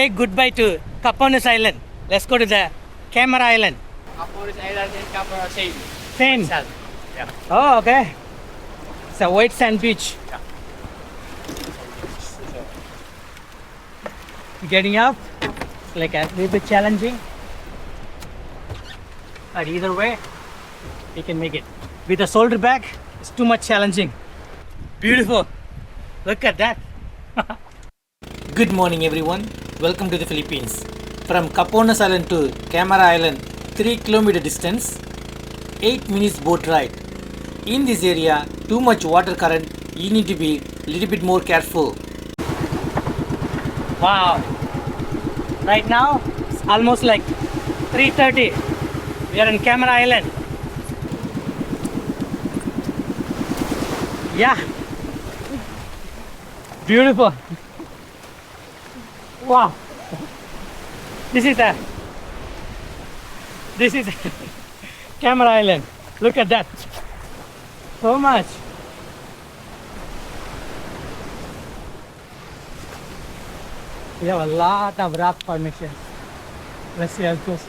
say goodbye to Capones Island. Let's go to the Camara Island. Capones Island and Camara same. Same. Sand. Yeah. Oh, okay. It's a white sand beach. Yeah. Getting up, it's like a little bit challenging. But either way, we can make it. With a shoulder bag, it's too much challenging. Beautiful. Look at that. Good morning, everyone. Welcome to the Philippines. From Capones Island to Camara Island, 3 kilometer distance, 8 minutes boat ride. In this area, too much water current, you need to be a little bit more careful. Wow. Right now, it's almost like 3:30. We are in Camara Island. Yeah. Beautiful. Wow. This is Camara Island. Look at that. So much. We have a lot of rock formations. Let's see how it goes.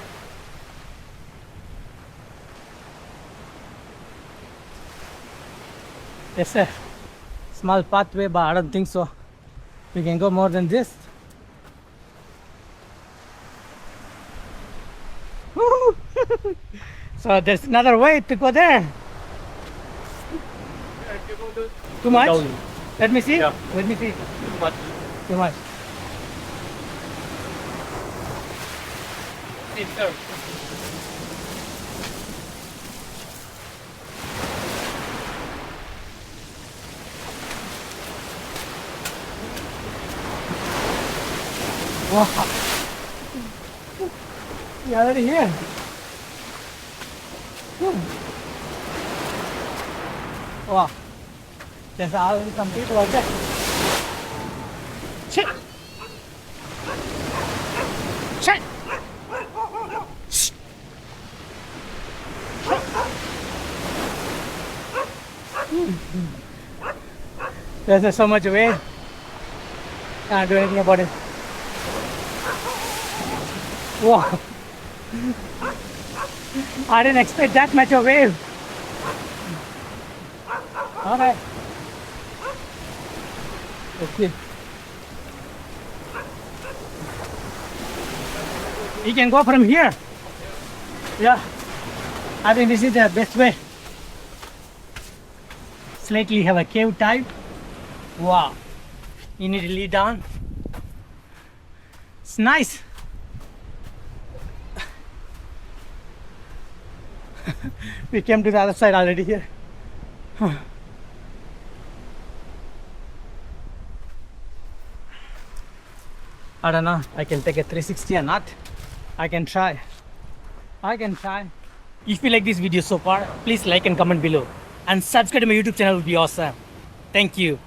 There's a small pathway, but I don't think so. We can go more than this. Woo! So there's another way to go there. Too much? Down. Let me see. Yeah. Let me see. Too much. Wow. You're already here. Wow. There's already some people out there. Shit. Shit. Shh. There's so much wave. Can't do anything about it. Wow. I didn't expect that much of wave. Okay. Okay. You can go from here. Yeah. I think this is the best way. Slightly have a cave type. Wow. You need to lead down. It's nice. We came to the other side already here. I don't know. I can take a 360 or not. I can try. If you like this video so far, please like and comment below. And subscribe to my YouTube channel would be awesome. Thank you.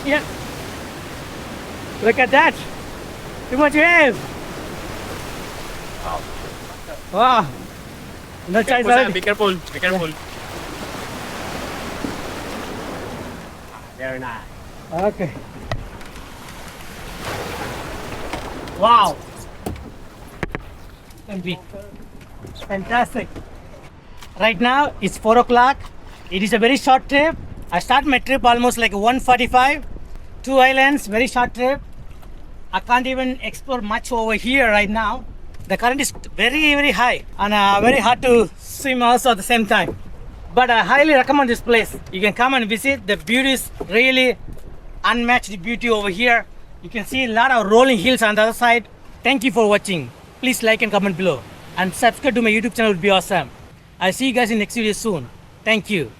Yeah. Look at that. Too much wave. Wow. No choice Careful, Sam. already. Be careful. Be careful. Very nice. Okay. Wow. Can be fantastic. Right now it's 4 o'clock. It is a very short trip. I start my trip almost like 1:45. 2 islands, very short trip. I can't even explore much over here right now. The current is very high and very hard to swim also at the same time. But I highly recommend this place. You can come and visit. The beauty is really unmatched beauty over here. You can see a lot of rolling hills on the other side. Thank you for watching. Please like and comment below. And subscribe to my YouTube channel would be awesome. I'll see you guys in next video soon. Thank you.